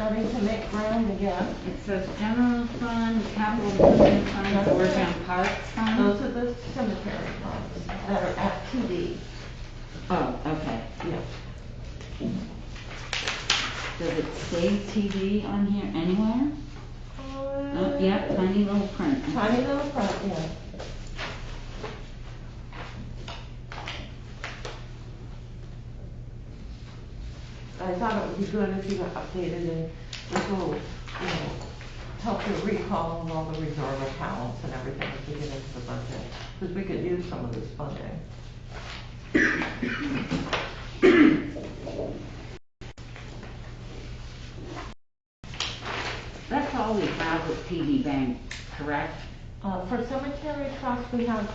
starting to make ground again. It says general fund, capital improvement fund, Georgetown Parks fund. Those are the cemetery funds that are at TD. Oh, okay. Yeah. Does it say TD on here anywhere? Oh, yeah, tiny little print. Tiny little print, yeah. I thought it would be good if you got updated and this will, help you recall all the reserve accounts and everything as we get into the budget. Because we could use some of this funding. That's all we have with TD Bank, correct? For cemetery trust, we have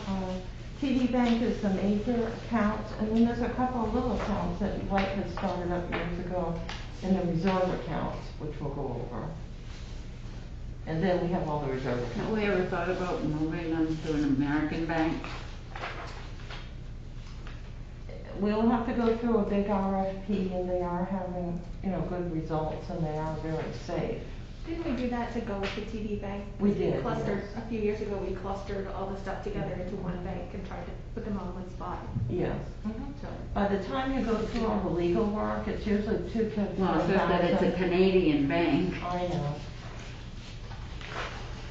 TD Bank is the major account, and then there's a couple of little accounts that White had started up years ago in the reserve accounts, which we'll go over. And then we have all the reserve accounts. Have we ever thought about moving them to an American bank? We'll have to go through a big RFP, and they are having, good results, and they are very safe. Didn't we do that to go with the TD Bank? We did. Clustered, yes. a few years ago, we clustered all the stuff together into one bank and tried to put them all in one spot. Yes. So, By the time you go through all the legal work, it's usually too good. Well, it's just that it's a Canadian bank. I know.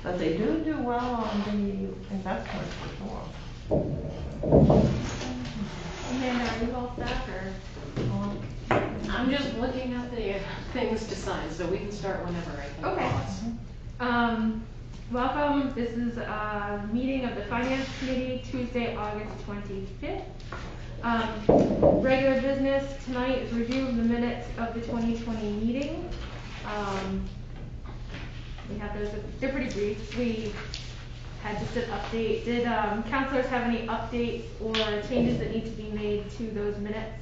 But they do well on the investments for sure. Amanda, are you all set or? I'm just looking at the things to sign, so we can start whenever, I think. Okay. Welcome. This is a meeting of the Finance Committee, Tuesday, August 25th. Regular business tonight is review of the minutes of the 2020 meeting. We have those, they're pretty brief. We had just an update. Did councilors have any updates or changes that need to be made to those minutes?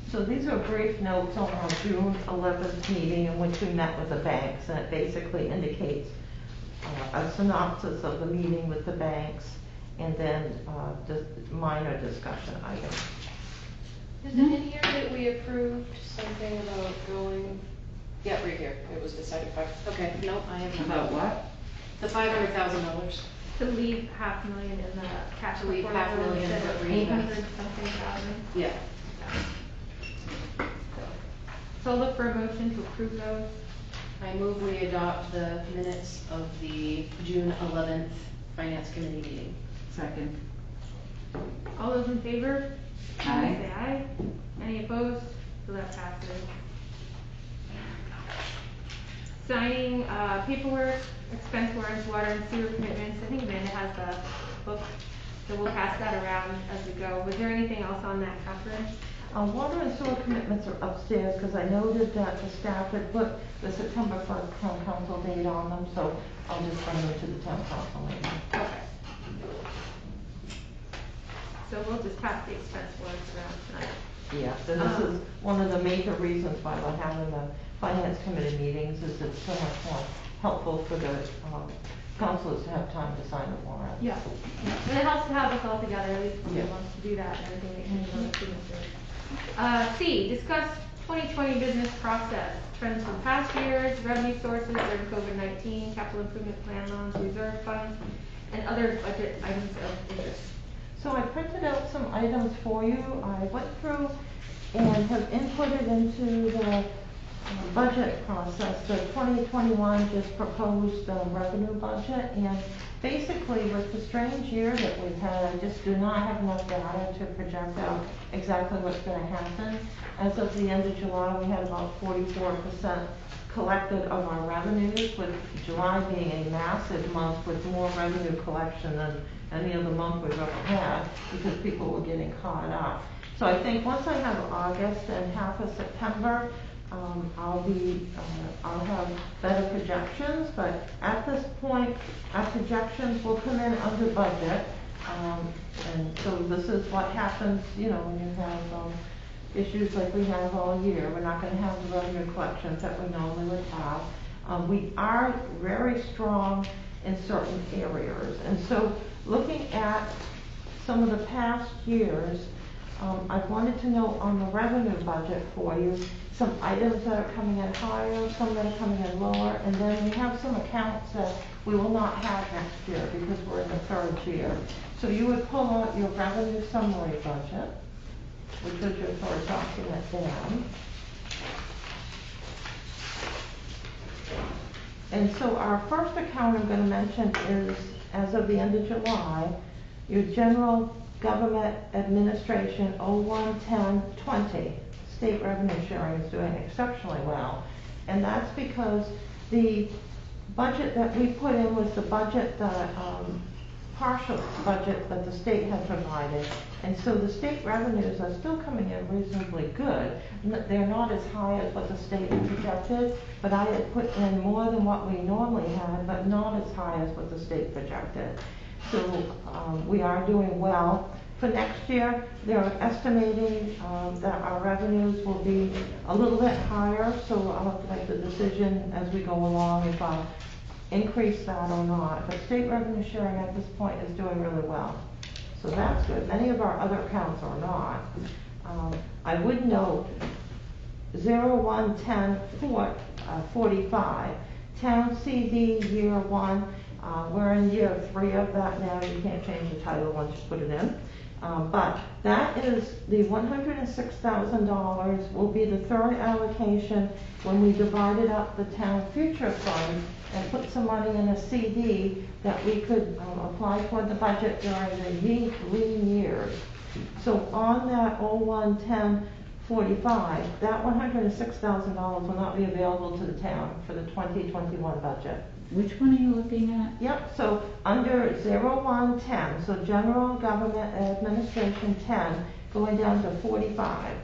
So these are brief notes on our June 11th meeting in which we met with the banks, and it basically indicates a synopsis of the meeting with the banks and then just minor discussion items. Is it in here that we approved something about going? Yeah, right here. It was decided by. Okay, no, I have not. About what? The $500,000. To leave $500,000 in the cash. To leave $500,000 instead of for 800 something thousand. Yeah. So I'll look for a motion to approve those. I move we adopt the minutes of the June 11th Finance Committee meeting. Second. All those in favor? Aye. Say aye. Any opposed? So that passes. Signing paperwork, expense warrants, water and sewer commitments. I think Amanda has the book, so we'll pass that around as we go. Was there anything else on that, Catherine? Water and sewer commitments are upstairs because I noted that the staff had put the September 1st town council date on them, so I'll just bring them to the town council later. Okay. So we'll just pass the expense warrants around tonight. Yes, and this is one of the major reasons why we're having the finance committee meetings, is it's so much more helpful for the councilors to have time to sign the warrant. Yeah. And it helps to have us all together, at least when Yeah. we want to do that and everything that can be on the signature. C, discuss 2020 business process, trends from past years, revenue sources during COVID-19, capital improvement plan loans, reserve funds, and other budget items of interest. So I printed out some items for you. I went through and have inputted into the budget process, the 2021 just proposed revenue budget, and basically with the strange year that we've had, I just do not have enough data to project out exactly what's going to happen. As of the end of July, we had about 44% collected of our revenues, with July being a massive month with more revenue collection than any other month we've ever had, because people were getting caught up. So I think once I have August and half of September, I'll have better projections, but at this point, our projections will come in under budget. And so this is what happens, when you have issues like we have all year. We're not going to have the revenue collections that we normally would have. We are very strong in certain areas. And so looking at some of the past years, I wanted to know on the revenue budget for you, some items that are coming in higher, some that are coming in lower, and then we have some accounts that we will not have next year because we're in the third year. So you would pull out your revenue summary budget, which was your first document down. And so our first account I'm going to mention is, as of the end of July, your general government administration 011020. State revenue sharing is doing exceptionally well. And that's because the budget that we put in was the budget that, partial budget that the state had provided. And so the state revenues are still coming in reasonably good. They're not as high as what the state projected, but I had put in more than what we normally had, but not as high as what the state projected. So we are doing well. For next year, they're estimating that our revenues will be a little bit higher, so I'll have to make the decision as we go along if I'll increase that or not. But state revenue sharing at this point is doing really well. So that's good. Many of our other accounts are not. I would note 011045, town CD year 1. We're in year 3 of that now. You can't change the title once you put it in. But that is the $106,000 will be the third allocation when we divided up the town future fund and put some money in a CD that we could apply for the budget during the lean years. So on that 011045, that $106,000 will not be available to the town for the 2021 budget. Which one are you looking at? Yep, so under 0110, so General Government Administration 10, going down to 45,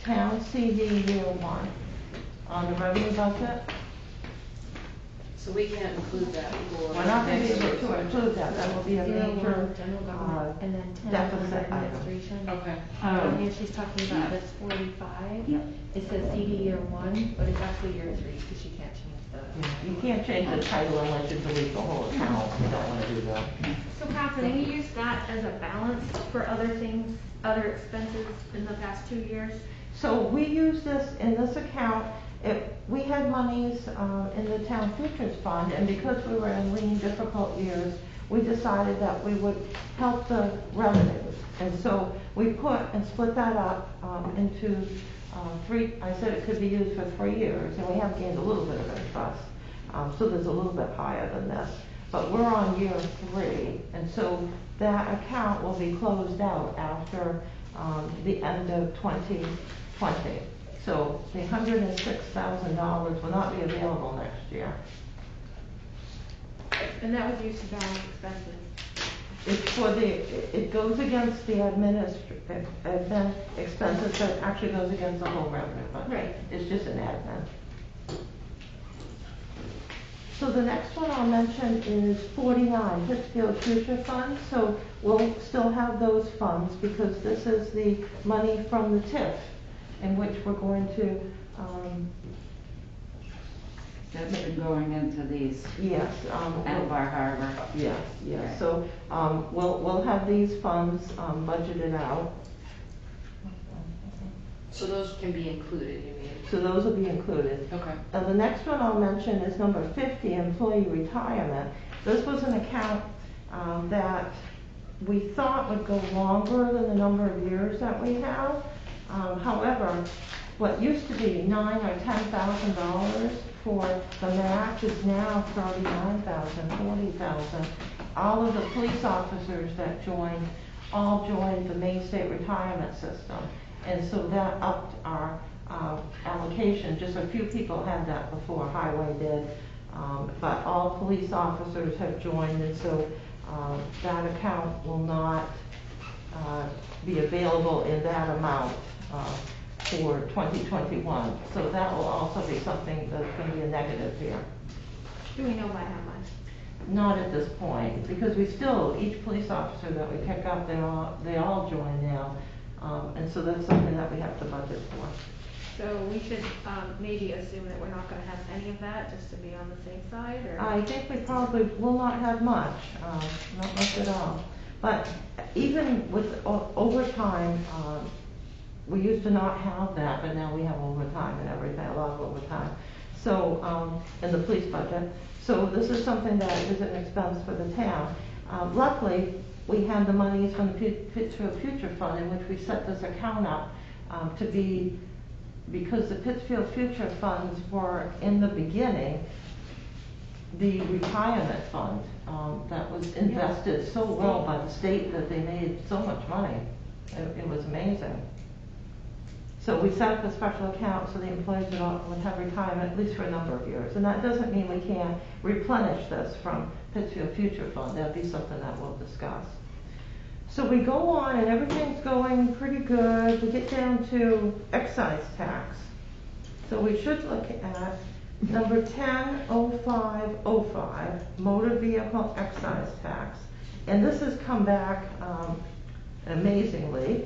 Town CD year 1. On the revenue budget, So we can't include that for we're not going to be next able year. to include that. That will be a major General government, and then 10 deficit under item. administration. Okay. And here she's talking about this 45. Yep. It says CD year 1, but it's actually year 3 because she can't change the. You can't change the title unless you delete the whole account. You don't want to do that. So Catherine, we used that as a balance for other things, other expenses in the past 2 years. So we use this in this account. We had monies in the town futures fund, and because we were in lean, difficult years, we decided that we would help the revenues. And so we put and split that up into 3. I said it could be used for 3 years, and we have gained a little bit of interest. So there's a little bit higher than this. But we're on year 3, and so that account will be closed out after the end of 2020. So the $106,000 will not be available next year. And that was used to balance expenses. It's for it goes against the admin expenses, but it actually goes against the whole revenue budget. Right. It's just an admin. So the next one I'll mention is 49, Pittsfield Future Fund. So we'll still have those funds because this is the money from the TIF in which we're going to, That's been going into these yes. at Bar Harbor. Yes, yes. Right. So we'll have these funds budgeted out. So those can be included, you mean? So those will be included. Okay. Now, the next one I'll mention is number 50, employee retirement. This was an account that we thought would go longer than the number of years that we have. However, what used to be $9,000 or $10,000 for the match is now $39,000, $40,000. All of the police officers that joined all joined the Maine State Retirement System. And so that upped our allocation. Just a few people had that before, Highway did. But all police officers have joined, and so that account will not be available in that amount for 2021. So that will also be something that's going to be a negative here. Do we know by how much? Not at this point, because we still, each police officer that we pick up, they all join now. And so that's something that we have to budget for. So we should maybe assume that we're not going to have any of that, just to be on the safe side, or? I think we probably will not have much, not much at all. But even with overtime we used to not have that, but now we have overtime and everything, a lot of overtime. So, in the police budget. So this is something that is an expense for the town. Luckily, we had the monies from the Pittsfield Future Fund in which we set this account up to be, because the Pittsfield Future Funds were in the beginning the retirement fund that was invested so well by the state that they made so much money. It was amazing. So we set up a special account so the employees would have retirement at least for a number of years. And that doesn't mean we can't replenish this from Pittsfield Future Fund. That'll be something that we'll discuss. So we go on and everything's going pretty good. We get down to excise tax. So we should look at number 100505, motor vehicle excise tax. And this has come back amazingly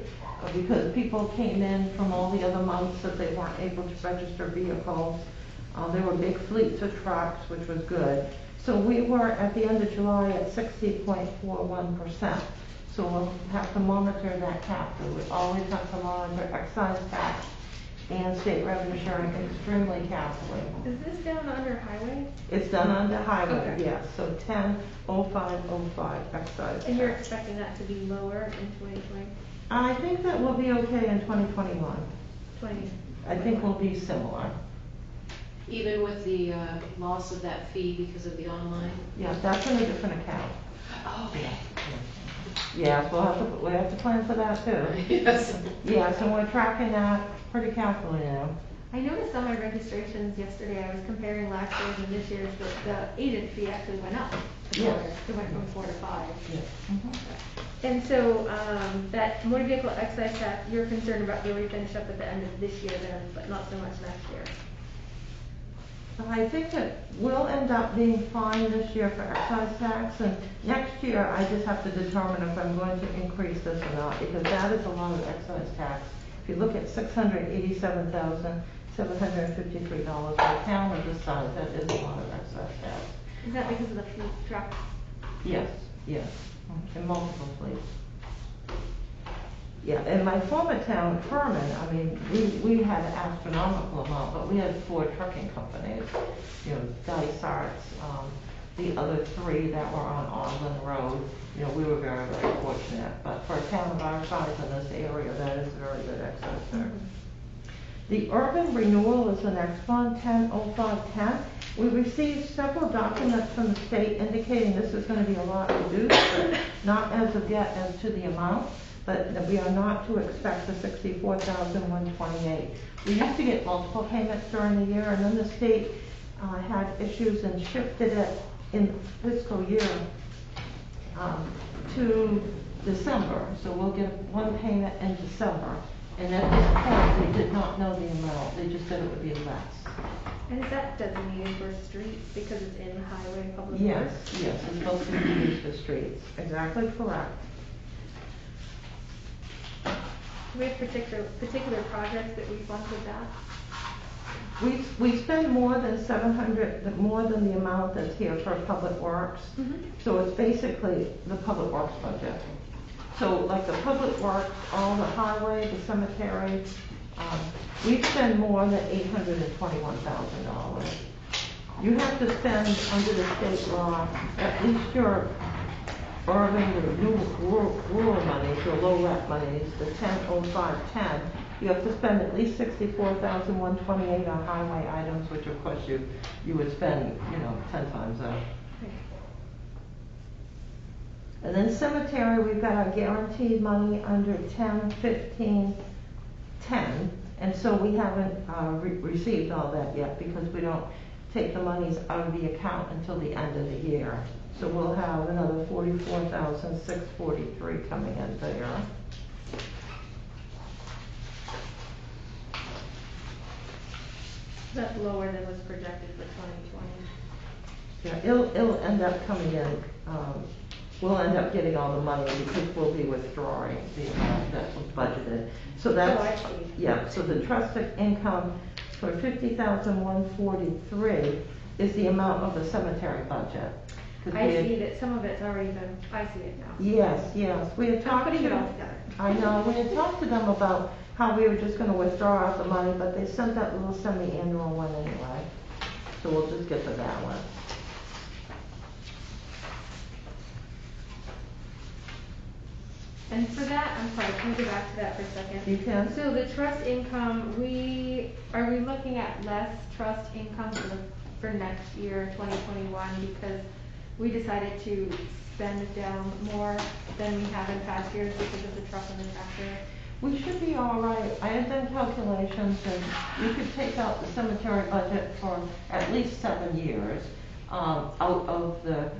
because people came in from all the other months that they weren't able to register vehicles. There were big fleets of trucks, which was good. So we were at the end of July at 60.41%. So we'll have to monitor that carefully. We always have to monitor excise tax and state revenue sharing extremely carefully. Is this down under highway? It's done under highway, Okay. yes. So 100505 excise And you're tax. expecting that to be lower in 2020? I think that we'll be okay in 2021. 20. I think we'll be similar. Even with the loss of that fee because of the online? Yeah, that's in a different account. Oh, okay. Yes, we have to plan for that too. Yes. Yes, and we're tracking that pretty carefully now. I noticed on my registrations yesterday, I was comparing last year's and this year's, that the agent fee actually went up. Yes. It went from 4 to 5. Yes. And so, that motor vehicle excise tax, you're concerned about where we finish up at the end of this year then, but not so much next year. I think that we'll end up being fine this year for excise tax, and next year I just have to determine if I'm going to increase this or not, because that is a lot of excise tax. If you look at $687,753 for a town of this size, that is a lot of excise tax. Is that because of the fleet trucks? Yes, yes, in multiple fleets. Yeah, in my former town, Furman, I mean, we had an astronomical amount, but we had 4 trucking companies, you know, Dysart's, the other 3 that were on Auburn Road. You know, we were very, very fortunate, but for a town of our size in this area, that is very good excise tax. The urban renewal is the next one, 100510. We received several documents from the state indicating this is going to be a lot reduced, but not as of yet as to the amount. But we are not to expect the $64,128. We used to get multiple payments during the year, and then the state had issues and shifted it in fiscal year to December. So we'll get one payment in December. And at this point, they did not know the amount. They just said it would be less. And is that designated for streets because it's in highway public Yes, works? yes, it's supposed to be used for streets. Exactly correct. Do we have particular projects that we fund with that? We spend more than 700, more than the amount that's here for public works. So it's basically the public works budget. So like the public works, all the highway, the cemetery, we spend more than $821,000. You have to spend under the state law, at least your urban, the rural monies, your low rent monies, the 100510, you have to spend at least $64,128 on highway items, which of course you would spend, 10 times that. And then cemetery, we've got our guaranteed money under 101510, and so we haven't received all that yet because we don't take the monies out of the account until the end of the year. So we'll have another $44,643 coming in there. That's lower than was projected for 2020. Yeah, it'll end up coming in. We'll end up getting all the money because we'll be withdrawing the amount that was budgeted. So that's, Oh, I see. yeah, so the trust income for $50,143 is the amount of the cemetery budget. I see that some of it's already been, I see it now. Yes, we had I'm talked to putting it all them. together. I know, we had talked to them about how we were just gonna withdraw out the money, but they sent that little semi-annual one anyway. So we'll just get to that one. And for that, I'm sorry, can we go back to that for a second? You can? So the trust income, are we looking at less trust income for next year, 2021, because we decided to spend down more than we have in past years because of the truck and the tractor? We should be all right. I had done calculations and you could take out the cemetery budget for at least 7 years out of the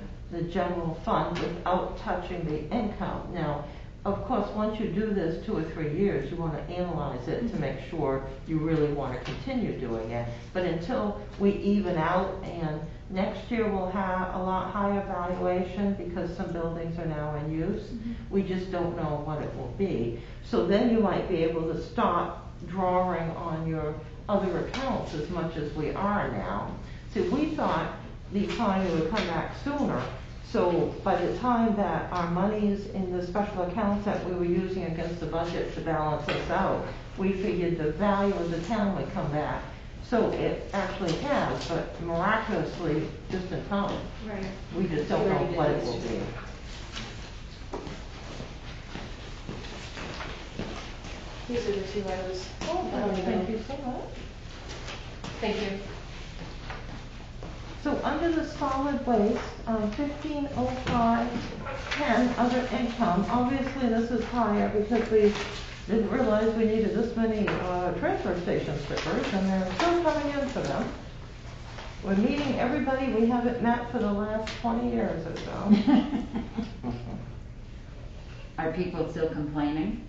general fund without touching the income. Now, of course, once you do this 2 or 3 years, you want to analyze it to make sure you really want to continue doing it. But until we even out, and next year we'll have a lot higher valuation because some buildings are now in use. We just don't know what it will be. So then you might be able to stop drawing on your other accounts as much as we are now. See, we thought the economy would come back sooner. So by the time that our monies in the special accounts that we were using against the budget to balance us out, we figured the value of the town would come back. So it actually has, but miraculously just in time. Right. We just don't know what it will be. These are the 2 items. Thank you so much. Thank you. So under the solid waste, 150510 other income, obviously this is higher because we didn't realize we needed this many transfer station stickers, and they're still coming in for them. We're meeting everybody we haven't met for the last 20 years or so. Are people still complaining?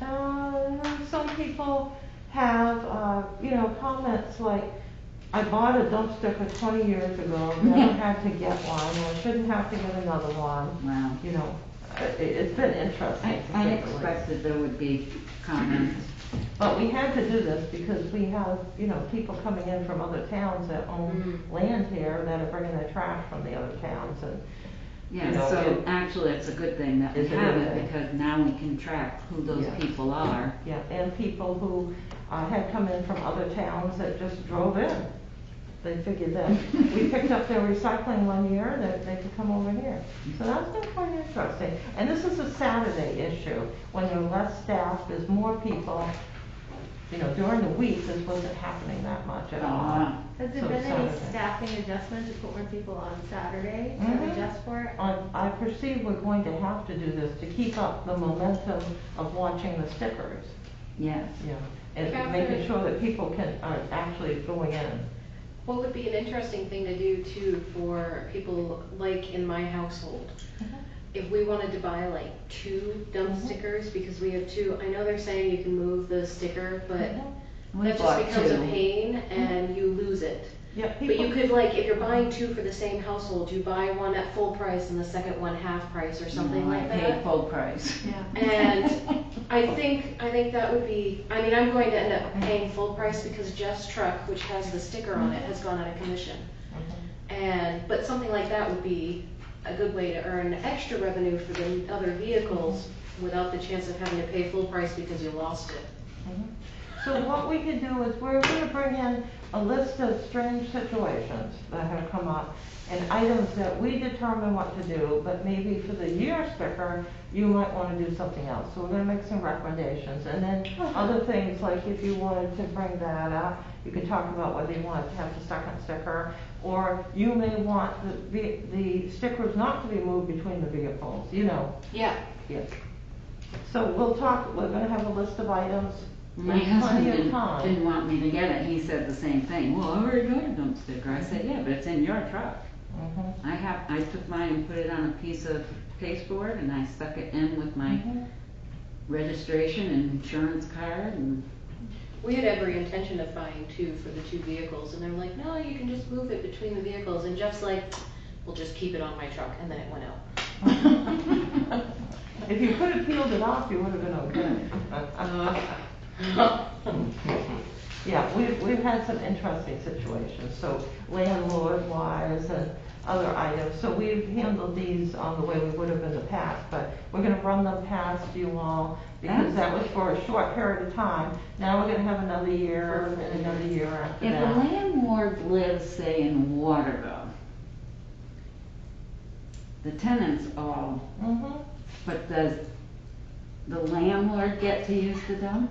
Some people have, comments like, I bought a dump sticker 20 years ago, never had to get one, or shouldn't have to get another one. Wow. You know, it's been interesting. I expected there would be comments. But we had to do this because we have, people coming in from other towns that own land here that are bringing their trash from the other towns, and Yeah, so actually it's a good thing that we It's a have good it, thing. because now we can track who those Yeah. people are. Yeah, and people who had come in from other towns that just drove in. They figured that we picked up their recycling one year, that they could come over here. So that's been quite interesting. And this is a Saturday issue. When there are less staff, there's more people. During the week, this wasn't happening that much at all. Has there So been any Saturday. staffing adjustment to put more people on Saturday to Mhm. adjust for it? I perceive we're going to have to do this to keep up the momentum of watching the stickers. Yes. And making sure that people are actually going in. What would be an interesting thing to do too for people like in my household? If we wanted to buy like 2 dump stickers, because we have 2, I know they're saying you can move the sticker, but We that just bought becomes a 2. pain and you lose it. Yeah, But you could, like, if you're buying 2 for the same household, you buy one at full price and the second one half price or something like I that. paid full price. Yeah. And I think that would be, I'm going to end up paying full price because Jeff's truck, which has the sticker on it, has gone out of commission. But something like that would be a good way to earn extra revenue for the other vehicles without the chance of having to pay full price because you lost it. So what we could do is we're going to bring in a list of strange situations that have come up and items that we determine what to do, but maybe for the year sticker, you might want to do something else. So we're going to make some recommendations. And then other things, like if you wanted to bring that up, you could talk about whether you want to have the second sticker, or you may want the stickers not to be moved between the vehicles, Yeah. Yes. So we're going to have a list of items. My There's husband plenty of time. didn't want me to get it. He said the same thing. Well, I already got a dump sticker. I said, yeah, but it's in your truck. I took mine and put it on a piece of pasteboard and I stuck it in with my registration and insurance card, and We had every intention of buying 2 for the 2 vehicles, and they're like, no, you can just move it between the vehicles. And Jeff's like, we'll just keep it on my truck, and then it went out. If you could have peeled it off, you would have been okay. Yeah, we've had some interesting situations, so landlord-wise, and other items. So we've handled these on the way we would have in the past, but we're gonna run them past you all because that was for a short period of time. Now we're gonna have another year and another year after If a that. landlord lives, say, in Waterville, the tenants all, Mhm. but does the landlord get to use the dump?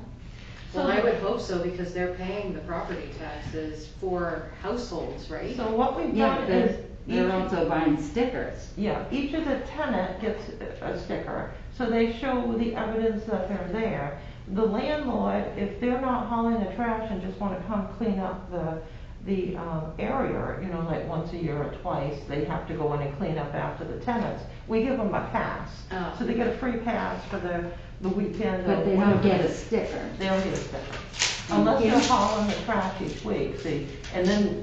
Well, I would hope so, because they're paying the property taxes for households, right? So what we've Yeah, done but is. they're each- also buying stickers. Yeah, each of the tenant gets a sticker, so they show the evidence that they're there. The landlord, if they're not hauling the trash and just wanna come clean up the area, you know, like once a year or twice, they have to go in and clean up after the tenants, we give them a pass. Oh. So they get a free pass for the weekend. or But they whatever. don't get a sticker. They don't get a sticker. Unless they're hauling the trash each week, see, and then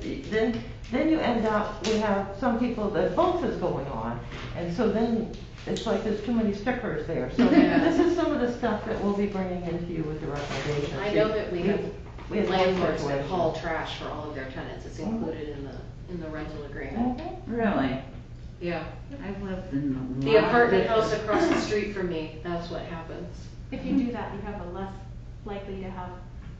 you end up, we have some people that both is going on, and so then it's like there's too many stickers there. So Yeah. this is some of the stuff that we'll be bringing into you with the recommendations. I know that we have have one landlords that situation. haul trash for all of their tenants, it's included in the rental agreement. Mhm. Really? Yeah. I've lived in a The lot of apartment different- house across the street from me, that's what happens. If you do that, you have a less likely to have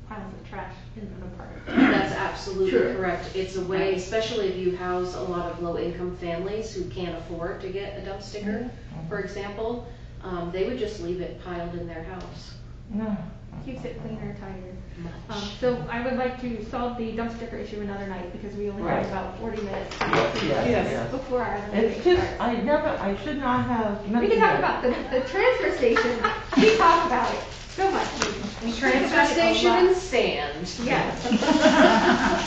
piles of trash in an apartment. That's absolutely True. correct. It's a way, especially if you house a lot of low-income families who can't afford to get a dump sticker, for example, they would just leave it piled in their house. No. Keeps it cleaner, tidier. Much. So I would like to solve the dump sticker issue another night, because we only have Right. about 40 minutes Yes. before our meeting It's just, starts. I should not have mentioned We can talk it. about the transfer station. We talk about it so much. Transfer station and sand. Yes.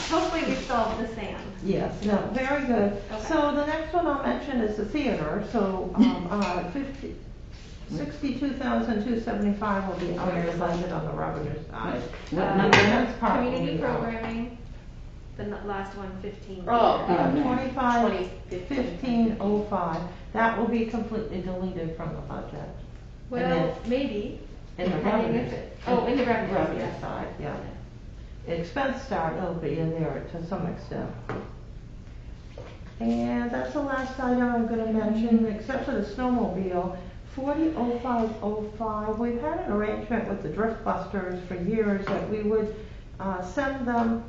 Hopefully we solved the sand. Yes, no, very good. Okay. So the next one I'll mention is the theater, so, 62,275 will be out of the budget on the revenue side. What number? And that's part will Community be out. programming, the last one, 15. Oh. Yeah, Okay. 1505, that will be completely deleted from the budget. And Well, then maybe. in the depending revenue. if oh, in the revenue, Revenue yeah. side, yeah. Expense side will be in there to some extent. And that's the last item I'm gonna mention, except for the snowmobile, 400505, we've had an arrangement with the Drift Busters for years that we would send them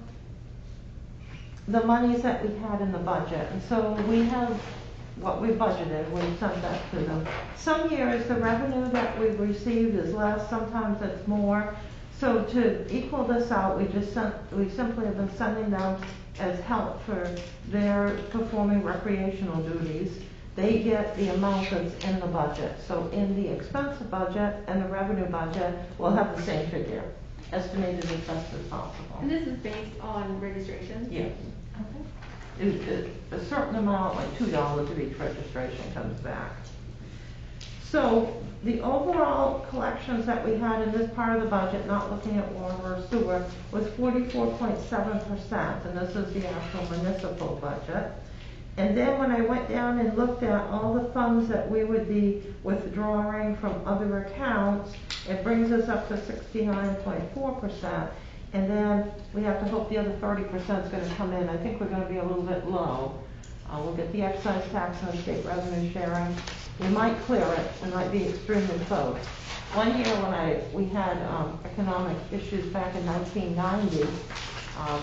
the monies that we had in the budget. And so we have what we budgeted, we sent that to them. Some years, the revenue that we've received is less, sometimes it's more. So to equal this out, we simply have been sending them as help for their performing recreational duties. They get the amount that's in the budget. So in the expense budget and the revenue budget, we'll have the same figure, estimated as best as possible. And this is based on registration? Yes. A certain amount, like $2 of each registration comes back. So the overall collections that we had in this part of the budget, not looking at water or sewer, was 44.7%, and this is the actual municipal budget. And then when I went down and looked at all the funds that we would be withdrawing from other accounts, it brings us up to 69.4%. And then we have to hope the other 30% is gonna come in. I think we're gonna be a little bit low. We'll get the excise tax and the state revenue sharing. We might clear it, we might be extremely close. One year when we had economic issues back in 1990,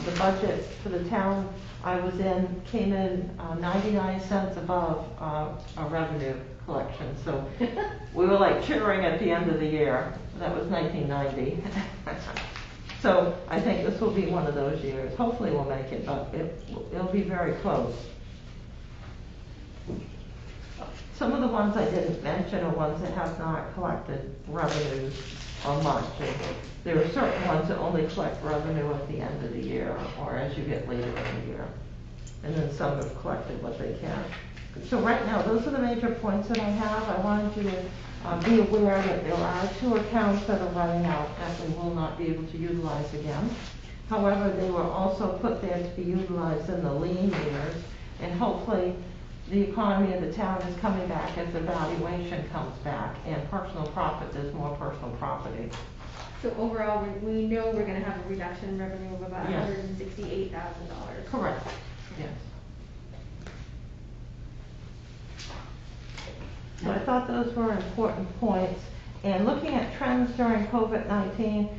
the budget for the town I was in came in 99 cents above our revenue collection. So we were like cheering at the end of the year. That was 1990. So I think this will be one of those years. Hopefully we'll make it, but it'll be very close. Some of the ones I didn't mention are ones that have not collected revenues or much. And there are certain ones that only collect revenue at the end of the year or as you get later in the year. And then some have collected what they can. So right now, those are the major points that I have. I wanted you to be aware that there are 2 accounts that are running out that we will not be able to utilize again. However, they were also put there to be utilized in the lean years, and hopefully the economy of the town is coming back as the valuation comes back, and personal profit, there's more personal property. So overall, we know we're gonna have a reduction in revenue of about Yes. $168,000. Correct, yes. So I thought those were important points. And looking at trends during COVID-19,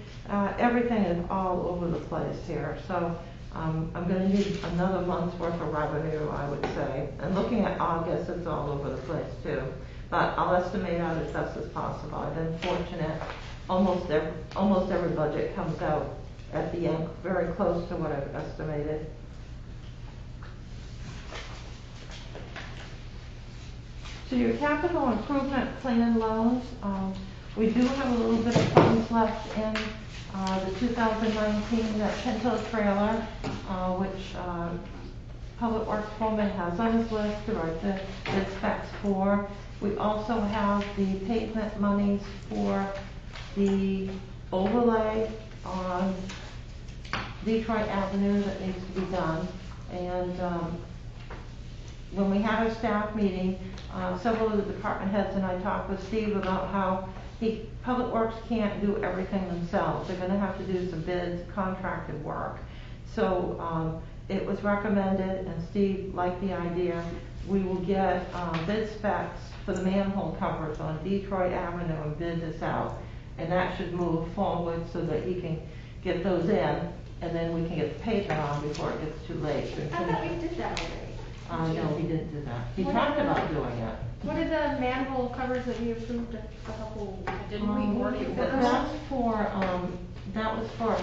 everything is all over the place here. So I'm gonna need another month's worth of revenue, I would say. And looking at August, it's all over the place too. But I'll estimate out as best as possible. I've been fortunate. Almost every budget comes out at the end, very close to what I've estimated. So your capital improvement plan loans, we do have a little bit of funds left in the 2019 Pinto trailer, which Public Works Foreman has on his list to write the specs for. We also have the pavement monies for the overlay on Detroit Avenue that needs to be done. And when we had our staff meeting, several of the department heads and I talked with Steve about how Public Works can't do everything themselves. They're gonna have to do some bids, contracted work. So it was recommended, and Steve liked the idea, we will get bid specs for the manhole covers on Detroit Avenue and bid this out. And that should move forward so that he can get those in, and then we can get the pavement on before it gets too late. I thought we did that already. No, he didn't do that. He What talked are the- about doing it. What are the manhole covers that we approved a couple, didn't we already order those? That was for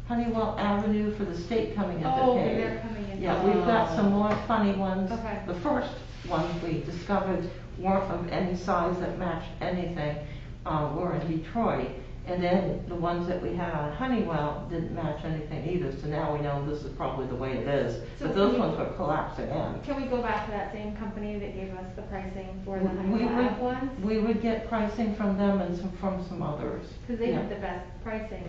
Honeywell Avenue for the state coming in to Oh, pay. they're coming in. Yeah, we've got some more funny ones. Okay. The first ones we discovered weren't of any size that matched anything, were in Detroit. And then the ones that we had on Honeywell didn't match anything either, so now we know this is probably the way it is. So But those can we- ones were collapsing in. Can we go back to that same company that gave us the pricing for the We Honeywell Ave would, ones? we would get pricing from them and from some others. Because they Yeah. had the best pricing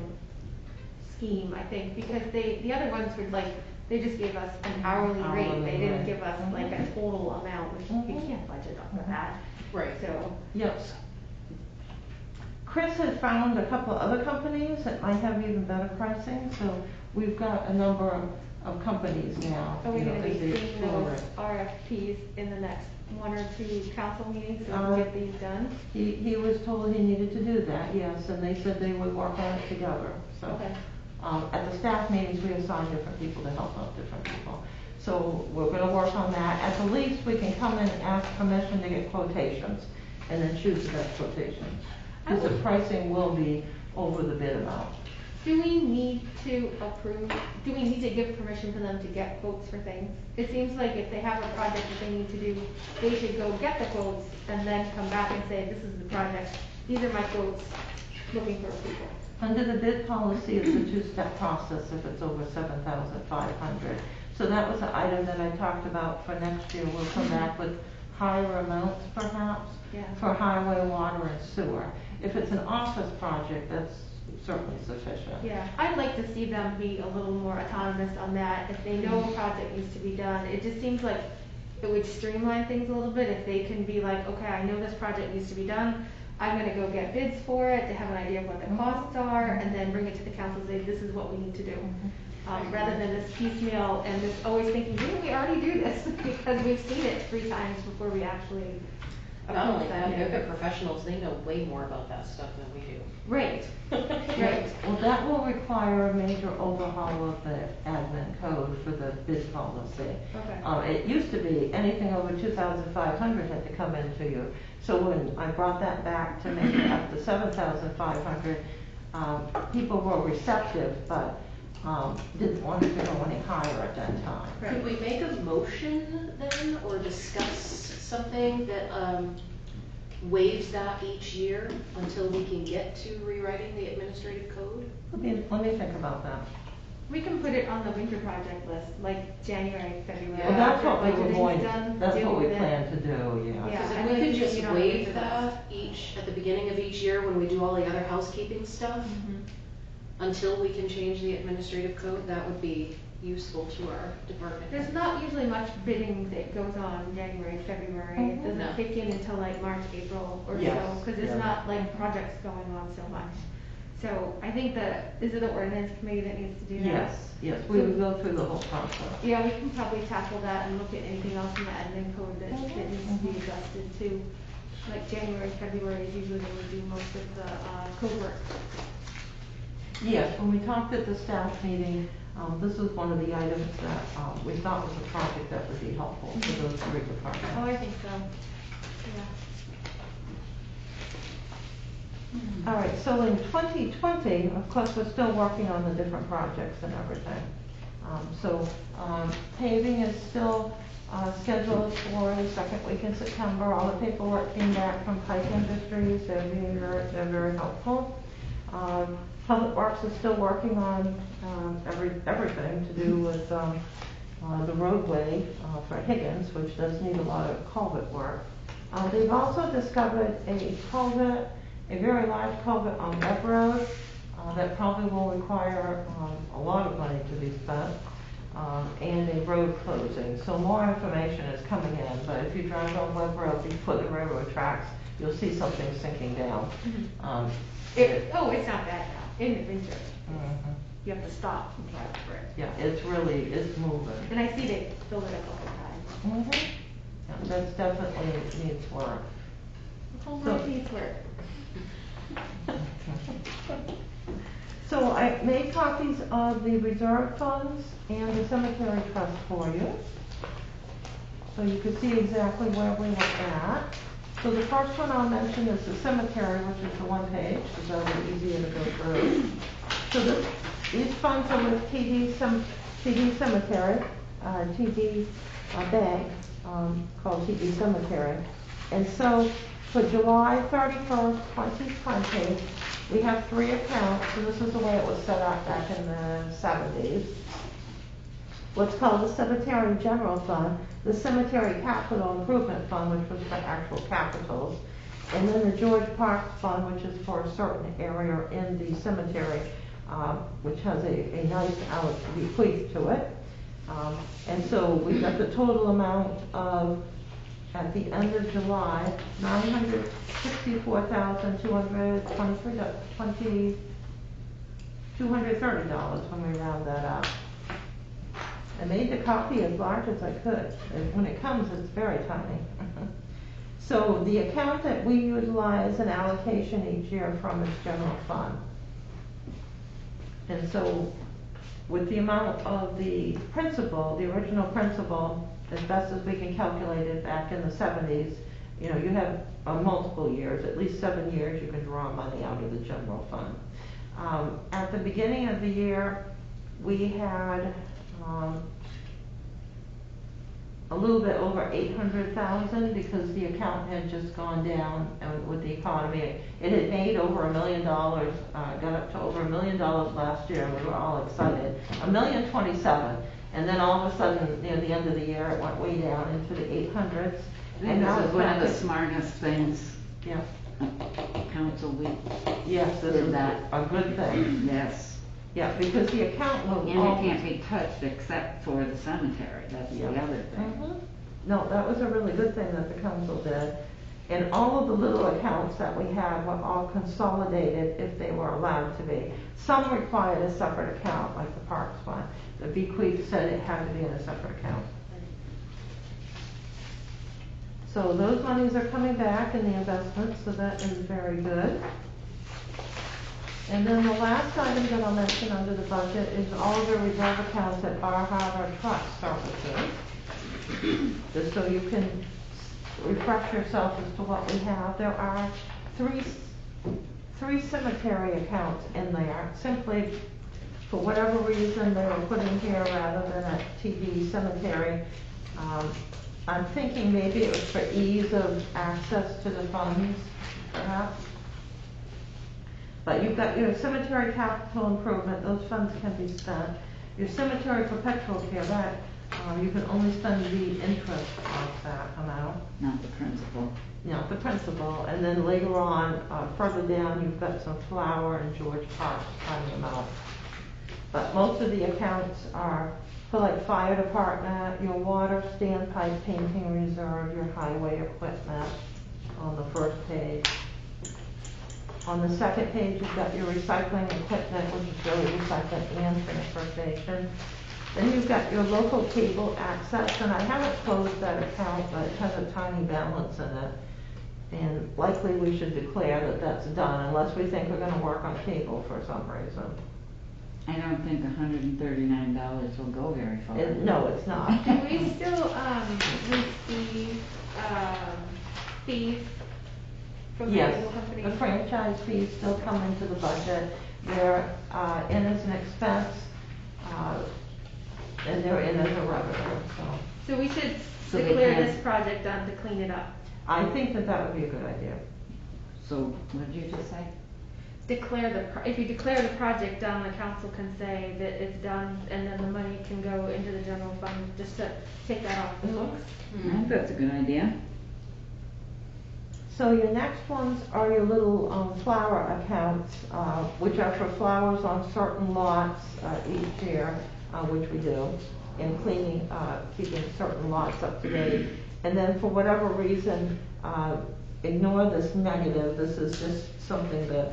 scheme, I think, because the other ones were like, they just gave us an hourly rate. Hourly They didn't rate. give us like a total amount, which we Mhm. can't budget off of Mhm. that. Right. So, Yes. Chris had found a couple of other companies that might have even better pricing, so we've got a number of companies now. are we you know, gonna be as they seeing explore those it. RFPs in the next 1 or 2 council meetings so we Uh, can get these done? He was told he needed to do that, yes, and they said they would work on it together, so. Okay. At the staff meetings, we assign different people to help out different people. So we're gonna work on that. At the least, we can come in and ask permission to get quotations, and then choose the best quotation. Because the pricing will be over the bid amount. Do we need to give permission for them to get quotes for things? It seems like if they have a project that they need to do, they should go get the quotes and then come back and say, this is the project, these are my quotes, looking for approval. Under the bid policy, it's a two-step process if it's over 7,500. So that was the item that I talked about for next year. We'll come back with higher amounts perhaps Yeah. for highway, water, and sewer. If it's an office project, that's certainly sufficient. Yeah, I'd like to see them be a little more autonomous on that. If they know a project needs to be done, it just seems like it would streamline things a little bit if they can be like, okay, I know this project needs to be done. I'm gonna go get bids for it to have an idea of what the costs are and then bring it to the council and say, this is what we need to do. Rather than this piecemeal and just always thinking, didn't we already do this? Because we've seen it 3 times before we actually Not only approve that, them. they're professionals, they know way more about that stuff than we do. Right, right. Well, that will require a major overhaul of the admin code for the bid policy. Okay. It used to be anything over 2,500 had to come into you. So when I brought that back to make it up to 7,500, people were receptive, but didn't want to go any higher at that time. Right. Could we make a motion then, or discuss something that, waives that each year until we can get to rewriting the administrative code? Let me think about that. We can put it on the winter project list, like January, February. Yeah. Well, that's what we were Budgeting's going, done, that's deal what we with it. plan to do, yeah. Yeah. Because I'd if we like could to just get it on the winter waive that at the beginning of each year when we do all the other housekeeping stuff, until we can change the administrative code, that would be useful to our department. There's not usually much bidding that goes on January, February. It Mhm. doesn't No. kick in until like March, April or Yes, so, because there's yeah. not like projects going on so much. So I think is it the ordinance committee that needs to do that? Yes, we would go through the whole process. Yeah, we can probably tackle that and look at anything else in the admin code that needs to be adjusted too. like January, February is usually when we do most of the, code work. Yes, when we talked at the staff meeting, this was one of the items that, we thought was a project that would be helpful for those three departments. Oh, I think so, yeah. All right, so in 2020, of course, we're still working on the different projects and everything. Paving is still scheduled for the second week in September. All the paperwork came back from Pike Industries. They're very helpful. Public Works is still working on everything to do with the roadway for Higgins, which does need a lot of culvert work. They've also discovered a culvert, a very large culvert on Webb Road that probably will require a lot of money to be spent, and a road closing. So more information is coming in, but if you drive on Webb Road before the railroad tracks, you'll see something sinking down. It's not bad now, in the winter. Mhm. You have to stop and drive for it. Yeah, it's moving. And I see they filled it a couple times. Yeah, that's definitely needs work. The whole So- road needs work. So I made copies of the reserve funds and the cemetery trust for you. So you could see exactly where we were at. So the first one I'll mention is the cemetery, which is the one page, because that'll be easier to go through. So these funds are with TD Cemetery, TD Bank, called TD Cemetery. And so for July 31st, 2020, we have three accounts, so this is the way it was set up back in the 70s. What's called the Cemetery General Fund, the Cemetery Capital Improvement Fund, which was for actual capitals, and then the George Parks Fund, which is for a certain area in the cemetery, which has a nice bequeath to it. And so we got the total amount of, at the end of July, $230 when we round that up. I made the copy as large as I could, and when it comes, it's very tiny. So the account that we utilize an allocation each year from is general fund. And so with the amount of the principal, the original principal, as best as we can calculate it back in the 70s, you know, you have multiple years, at least 7 years, you can draw money out of the general fund. At the beginning of the year, we had a little bit over 800,000 because the account had just gone down with the economy. It had made over $1 million, got up to over $1 million last year, and we were all excited. $1,027,000, and then all of a sudden, near the end of the year, it went way down into the 800s. And this is one of the smartest things Yeah. council we Yes, this did is that. a good thing. Yes. Yeah, because the account will And it always. can't be touched except for the cemetery, that's the Yeah. other thing. Mhm. No, that was a really good thing that the council did. And all of the little accounts that we had were all consolidated if they were allowed to be. Some required a separate account, like the Parks Fund. The bequeath said it had to be in a separate account. So those monies are coming back in the investments, so that is very good. And then the last item that I'll mention under the budget is all of the reserve accounts at Bar Harbor Trust Services. Just so you can refresh yourself as to what we have. There are three cemetery accounts in there. Simply, for whatever reason, they were put in here rather than at TD Cemetery. I'm thinking maybe it was for ease of access to the funds, perhaps. But you've got your cemetery capital improvement, those funds can be spent. Your cemetery perpetual care, that, you can only spend the interest of that amount. Not the principal. The principal, and then later on, further down, you've got some flower and George Park tiny amount. But most of the accounts are for like fire department, your water, standpipe, painting reserve, your highway equipment on the first page. On the second page, you've got your recycling equipment, which is really recycling and transportation. Then you've got your local cable access, and I haven't closed that account, but it has a tiny balance in it. And likely we should declare that that's done unless we think we're gonna work on cable for some reason. I don't think $139 will go very far. No, it's not. Do we still, receive, fees from the Yes, cable company? the franchise fees still come into the budget. They're in as an expense, and they're in as a revenue, so. So we should So they declare can- this project done to clean it up. I think that that would be a good idea. So, what did you just say? If you declare the project done, the council can say that it's done, and then the money can go into the general fund, just to take that off the books. I think that's a good idea. So your next ones are your little flower accounts, which are for flowers on certain lots each year, which we do, and cleaning, keeping certain lots up to date. And then for whatever reason, ignore this negative. This is just something that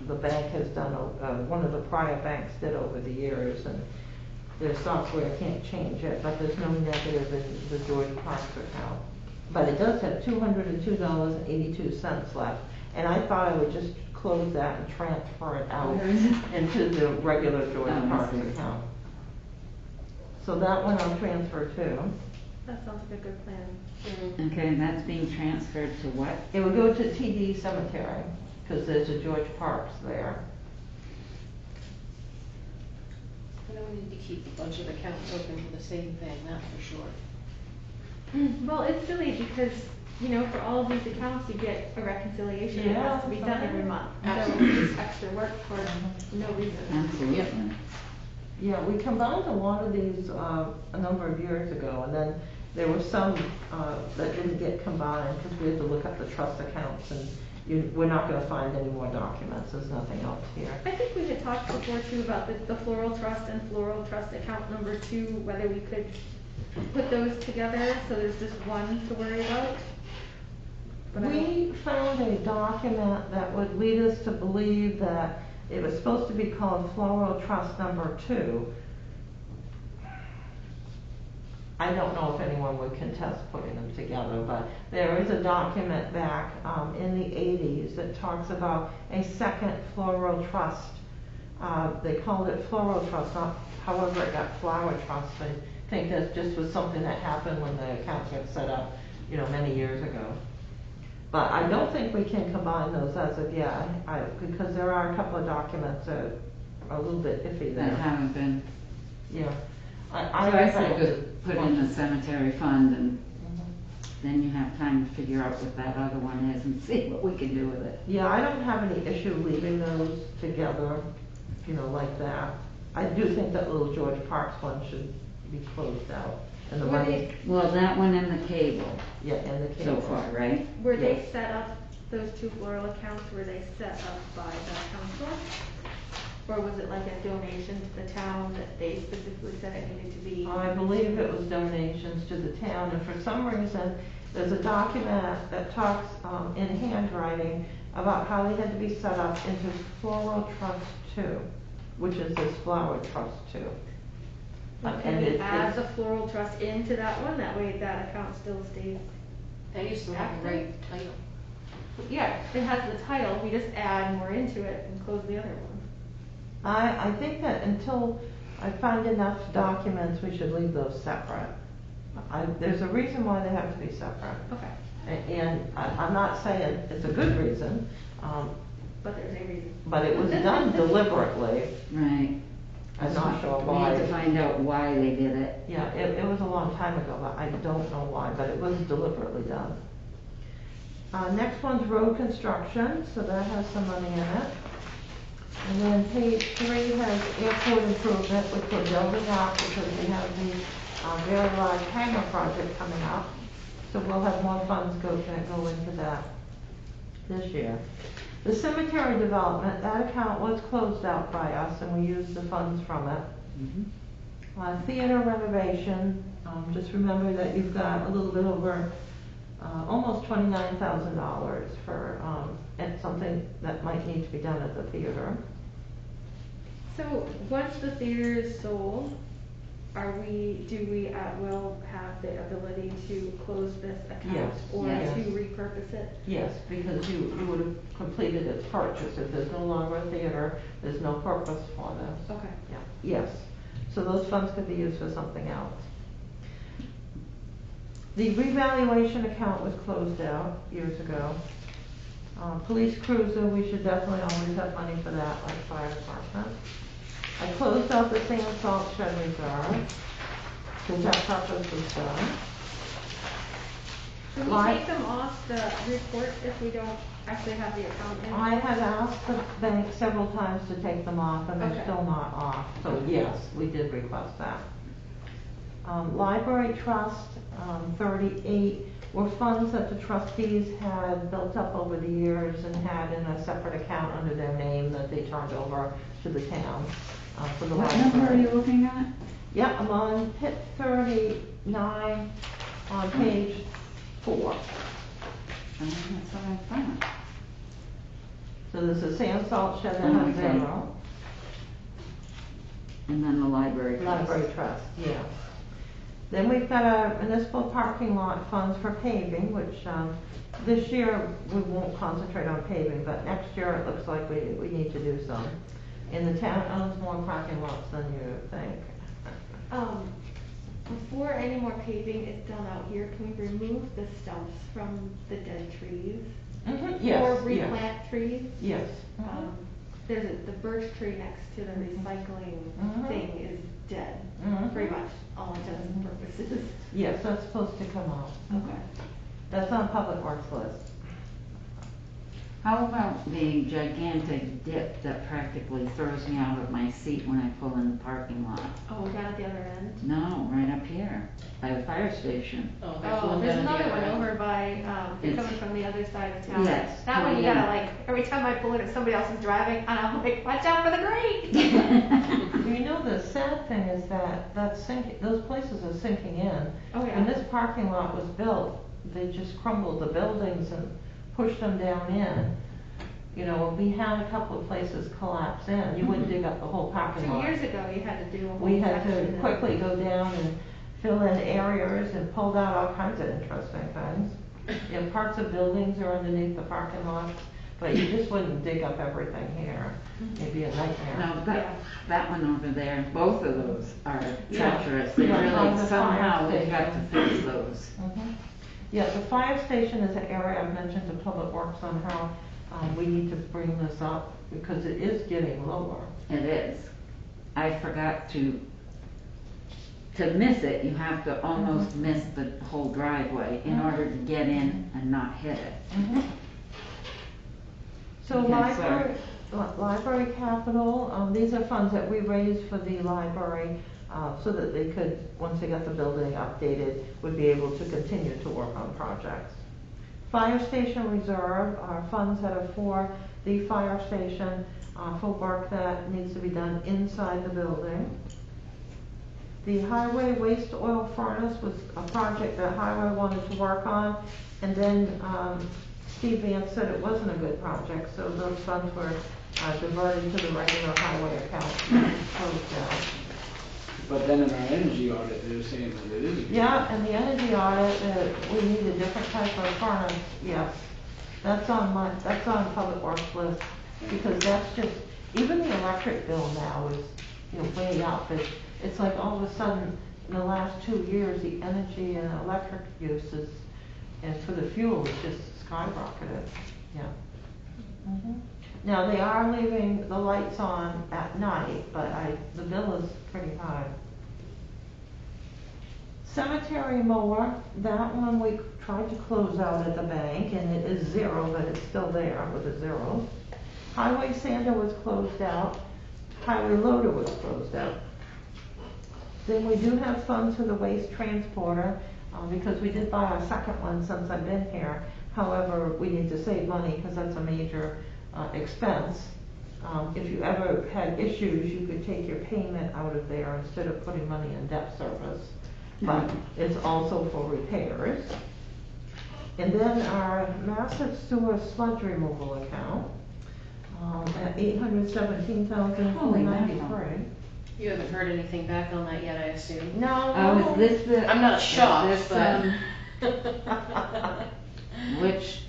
the bank has done, one of the prior banks did over the years, and their software can't change it, but there's no negative in the George Parks account. But it does have $202.82 left, and I thought I would just close that and transfer it out Where is it? into the regular George Oh, I Parks see. account. So that one I'll transfer too. That sounds like a good plan. Okay, and that's being transferred to what? It would go to TD Cemetery, because there's a George Parks there. I know we need to keep a bunch of accounts open for the same thing, that's for sure. Well, it's silly because, you know, for all of these accounts, you get a reconciliation that has to be done every month. So Absolutely. it's extra work for no reason. Absolutely. Yeah, we combined a lot of these a number of years ago, and then there were some that didn't get combined because we had to look up the trust accounts, and we're not going to find any more documents. There's nothing else here. I think we had talked before too about the floral trust and floral trust account number 2, whether we could put those together so there's just one to worry about. But I don't- We found a document that would lead us to believe that it was supposed to be called Floral Trust Number 2. I don't know if anyone would contest putting them together, but there is a document back in the 80s that talks about a second floral trust. They called it Floral Trust, not however it got Flower Trust. I think that just was something that happened when the account got set up, you know, many years ago. But I don't think we can combine those as of yet, because there are a couple of documents that are a little bit iffy That there. haven't been. Yeah. So I say just put in the cemetery fund and then you have time to figure out what that other one is and see what we can do with it. Yeah, I don't have any issue leaving those together, you know, like that. I do think that little George Parks one should be closed out. And the Were money, Well, that one and the cable yeah, and the so cable. far, right? Were they Yes. set up, those 2 floral accounts, were they set up by the council? Or was it like a donation to the town that they specifically said it needed to be? I believe it was donations to the town, and for some reason, there's a document that talks in handwriting about how they had to be set up into Floral Trust 2, which is this Flower Trust 2. Like, can we add the floral trust into that one? That way that account still stays. That used to have the right title. Yeah, it has the title, we just add more into it and close the other one. I think that until I find enough documents, we should leave those separate. There's a reason why they have to be separate. Okay, And I'm not saying it's a good reason, but there's a reason. but it was done deliberately. Right. I'm not sure We why. need to find out why they did it. Yeah, it was a long time ago, but I don't know why, but it was deliberately done. Next one's road construction, so that has some money in it. And then page 3 has airport improvement, which we're building up because we have the very large hangar project coming up. So we'll have more funds go into that this year. The cemetery development, that account was closed out by us and we used the funds from it. Theater renovation, just remember that you've got a little bit over, almost $29,000 for something that might need to be done at the theater. So, once the theater is sold, do we will have the ability to close this account? Yes. Or Yes. to repurpose it? Yes, because you would have completed its purchase. If there's no longer a theater, there's no purpose for this. Okay. Yeah, yes. So those funds could be used for something else. The revaluation account was closed out years ago. Police cruiser, we should definitely always have money for that, like fire department. I closed out the sand salt shed reserve, because that purpose was done. Should we Why? take them off the report if we don't actually have the account in? I have asked the bank several times to take them off, and they're Okay. still not off, so yes, we did request that. Library trust, 38, were funds that the trustees had built up over the years and had in a separate account under their name that they turned over to the town, for the What library. number are you looking at? Yeah, I'm on pit 39 on page 4. That's what I thought. So this is sand salt shed that Oh, has okay. 0. And then the library trust. Library trust, yeah. Then we've got a municipal parking lot funds for paving, which, this year we won't concentrate on paving, but next year it looks like we need to do some. And the town owns more parking lots than you think. Before any more paving is done out here, can we remove the stumps from the dead trees? Yes, Or yes, replant trees? yes. There's the birch tree next to the recycling Mhm. thing is dead, Mhm. pretty much all intents and purposes. Yes, that's supposed to come out. Okay. That's on Public Works list. How about the gigantic dip that practically throws me out of my seat when I pull in the parking lot? Oh, down at the other end? No, right up here, by the fire station. Oh, Oh, there's another one over. over by, It's- coming from the other side of town. Yes, That one you coming gotta in. like, every time I pull in, if somebody else is driving, and I'm like, watch out for the grate! You know, the sad thing is that those places are sinking in. Oh, yeah. When this parking lot was built, they just crumbled the buildings and pushed them down in. You know, we had a couple of places collapse in. You wouldn't dig up the whole parking 2 lot. years ago, you had to do a whole We had to section. quickly go down and fill in areas and pulled out all kinds of interesting things. You know, parts of buildings are underneath the parking lots, but you just wouldn't dig up everything here. It'd be a nightmare. No, that one over there, both of those are Yeah. treacherous. They Yeah, on really, the somehow fire we've got to station. fix those. Mhm. Yeah, the fire station is an area I've mentioned to Public Works on how we need to bring this up because it is getting lower. It is. I forgot to miss it, you have to almost miss the whole driveway in order to get in and not hit it. So Okay, library capital, these are funds that we raised for the library so that they could, once they got the building updated, would be able to continue to work on projects. Fire station reserve are funds that are for the fire station, for work that needs to be done inside the building. The highway waste oil furnace was a project that highway wanted to work on, and then Steve Vance said it wasn't a good project, so those funds were diverted to the regular highway account. Closed out. But then in our energy audit, they're saying that it is. Yeah, and the energy audit, we need a different type of furnace, yes. That's on Public Works list, because that's just, even the electric bill now is, way up. It's like all of a sudden, in the last 2 years, the energy and electric uses, and for the fuel, it's just skyrocketed, yeah. Now, they are leaving the lights on at night, but the bill is pretty high. Cemetery mower, that one we tried to close out at the bank, and it is 0, but it's still there with a 0. Highway sander was closed out. Highway loader was closed out. Then we do have funds for the waste transporter, because we did buy our second one since I've been here. However, we need to save money because that's a major expense. If you ever had issues, you could take your payment out of there instead of putting money in debt service. But it's also for repairs. And then our massive sewer sludge removal account at $817,493. You haven't heard anything back on that yet, I assume? No. Oh, is this the? I'm not shocked, is this, but. Which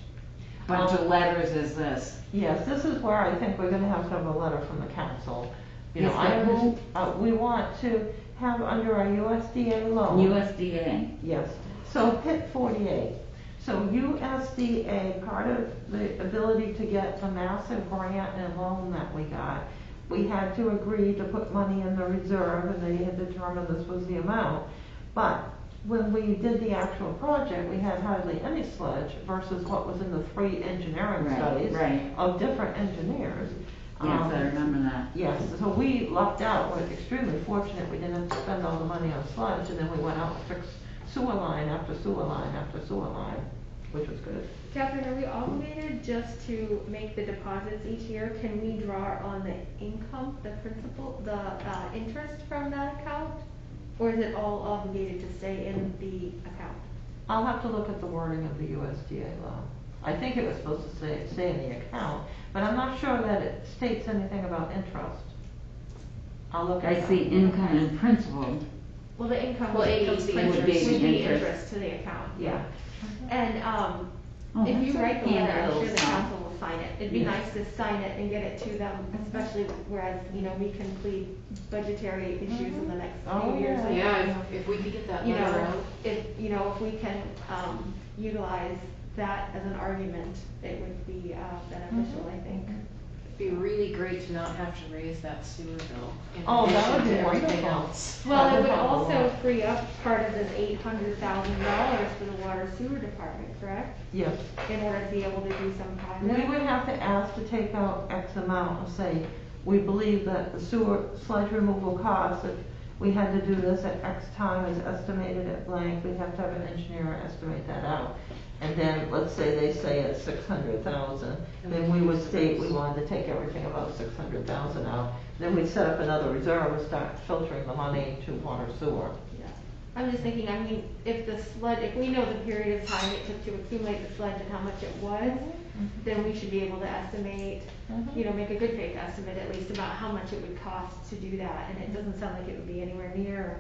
bunch of letters is this? Yes, this is where I think we're gonna have to have a letter from the council. You know, Yes, I but who- we want to have under our USDA loan. USDA. Yes, so PIT 48. So USDA, part of the ability to get the massive grant and loan that we got, we had to agree to put money in the reserve, and they had determined this was the amount. But when we did the actual project, we had hardly any sludge versus what was in the 3 engineering Right, studies right. of different engineers. Yes, I remember that. Yes, so we lucked out, we're extremely fortunate, we didn't have to spend all the money on sludge, and then we went out and fixed sewer line after sewer line after sewer line, which was good. Catherine, are we obligated just to make the deposits each year? Can we draw on the income, the principal, the interest from that account? Or is it all obligated to stay in the account? I'll have to look at the wording of the USDA loan. I think it was supposed to stay in the account, but I'm not sure that it states anything about interest. I'll look at I that. see income and principal. Well, the income Well, would be, income's the interest, interest. would be Interest. interest to the account, Yeah. yeah. And, Oh, if you that's a write the handy letter, I'm little sure the song. council will sign it. It'd be Yeah. nice to sign it and get it to them, especially whereas, you know, we can plead budgetary issues in the next Oh, few years. yeah. Yeah, if we could get that You letter know, out. if we can, utilize that as an argument, it would be, beneficial, I think. It'd be really great to not have to raise that sewer bill in Oh, that would addition be to everything wonderful. else. Well, it That would help a also lot. free up part of this $800,000 for the water sewer department, correct? Yes. In order to be able to do some We project? would have to ask to take out X amount and say, we believe that the sewer sludge removal costs, if we had to do this at X time is estimated at blank, we'd have to have an engineer estimate that out. And then, let's say they say it's 600,000, then we would state we wanted to take everything about 600,000 out. Then we'd set up another reserve and start filtering the money to water sewer. Yeah. I'm just thinking, I mean, if the sludge, if we know the period of time it took to accumulate the sludge and how much it was, then we should be able to estimate, you know, make a good faith estimate at least about how much it would cost to do that. And it doesn't sound like it would be anywhere near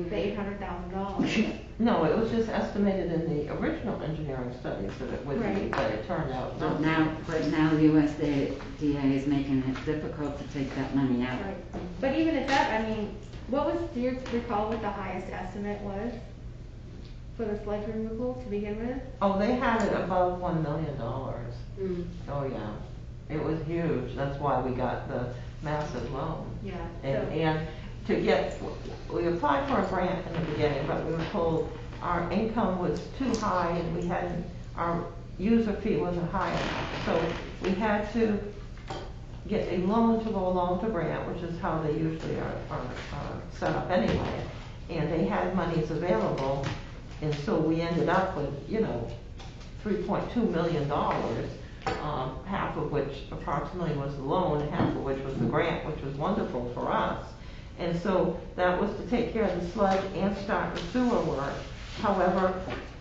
the $800,000. No, it was just estimated in the original engineering studies that it would be, Right. but it turned out not. But now the USDA is making it difficult to take that money out. Right. But even at that, I mean, do you recall what the highest estimate was for the sludge removal to begin with? Oh, they had it above $1 million. Mm. Oh, yeah. It was huge. That's why we got the massive loan. Yeah. And to get, we applied for a grant in the beginning, but we were told our income was too high and we hadn't, our user fee wasn't high enough. So we had to get a loan to go along with the grant, which is how they usually are set up anyway. And they had monies available, and so we ended up with, you know, $3.2 million, half of which approximately was the loan, half of which was the grant, which was wonderful for us. And so that was to take care of the sludge and start the sewer work. However,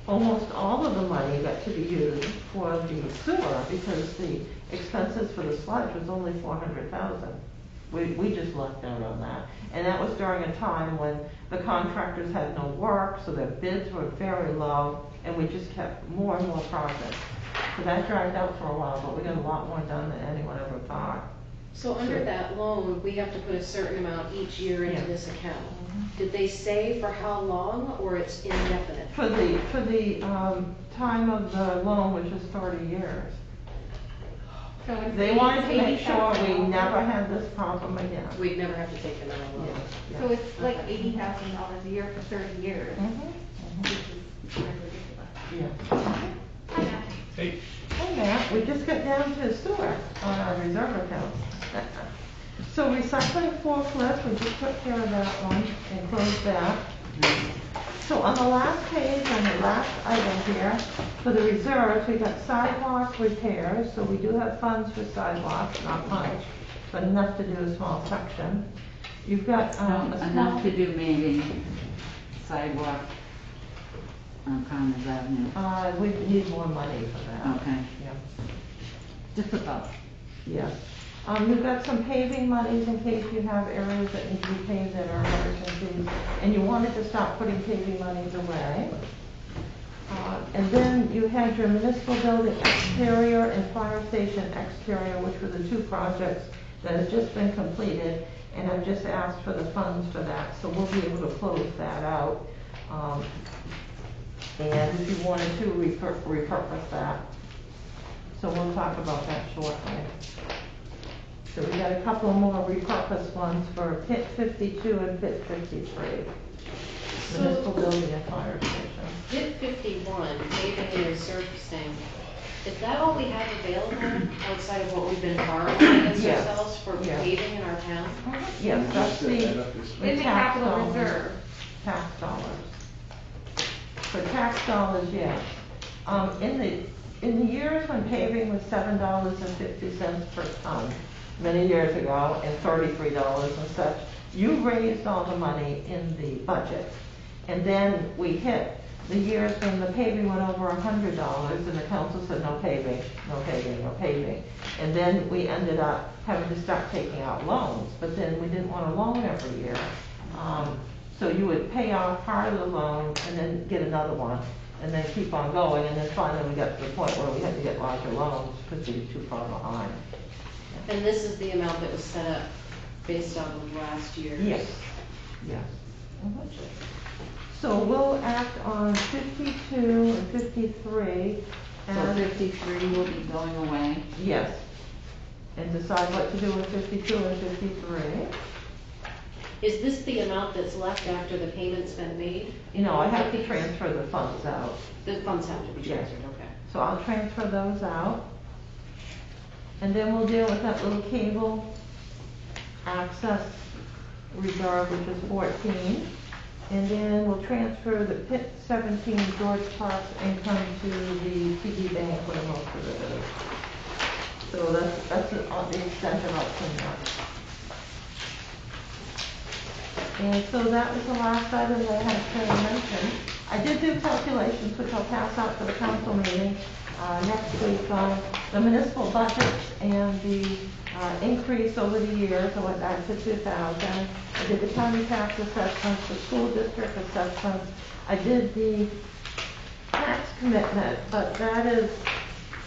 almost all of the money got to be used for the sewer because the expenses for the sludge was only $400,000. We just lucked out on that. And that was during a time when the contractors had no work, so their bids were very low, and we just kept more and more projects. So that dragged out for a while, but we got a lot more done than anyone ever thought. So under that loan, we have to put a certain amount each year into Yeah. this account. Did they say for how long, or it's indefinite? For the time of the loan, which is 30 years. So it's They wanted to make sure we $80,000. never had this problem again. We'd never have to take another loan. Yes, So yes. it's like $80,000 a year for 30 years, Mhm, which is kind of ridiculous. mhm, yeah. Hi, Matt. Hey, Hey Matt, we just got down to sewer on our reserve account. So recycling forklift, we just took care of that one and closed that. So on the last page, on the last item here, for the reserves, we got sidewalk repairs, so we do have funds for sidewalks, not much, but enough to do a small section. You've got, a small. Enough to do maybe sidewalk on Commerce Avenue. We need more money for that. Okay. Yeah. Difficult. Yes. You've got some paving monies in case you have areas that need to be paved that are emergencies, and you wanted to stop putting paving monies away. And then you had your municipal building exterior and fire station exterior, which were the two projects that have just been completed, and I've just asked for the funds for that, so we'll be able to close that out. And if you wanted to repurpose that. So we'll talk about that shortly. So we got a couple more repurposed ones for pit 52 and pit 53. Municipal building and fire station. Pit 51, paving and resurfacing, is that all we have available outside of what we've been borrowing against Yes. ourselves for Yes. paving in our town? Yes, We that's just set the that up this In week. the tax capital dollars. reserve. Tax dollars. For tax dollars, yes. In the years when paving was $7.50 per ton, many years ago, and $33 and such, you raised all the money in the budget. And then we hit the years when the paving went over $100, and the council said, no paving, no paving, no paving. And then we ended up having to start taking out loans, but then we didn't want a loan every year. So you would pay off part of the loan and then get another one, and then keep on going, and then finally we got to the point where we had to get larger loans because we were too far behind. And this is the amount that was set up based on last year's? Yes, yes. So we'll act on 52 and 53. So and 53 will be going away. Yes. And decide what to do with 52 and 53. Is this the amount that's left after the payment's been made? You know, I have to transfer the funds out. The funds have to be Yes. transferred, okay. So I'll transfer those out. And then we'll deal with that little cable access reserve, which is 14. And then we'll transfer the pit 17 George Park's income to the PD bank where most of it is. So that's the extent of what's in there. And so that was the last item that I had to mention. I did do calculations, which I'll pass out to the council meeting next week on the municipal budgets and the increase over the years. I went back to 2000. I did the county tax assessments, the school district assessments. I did the tax commitment, but that is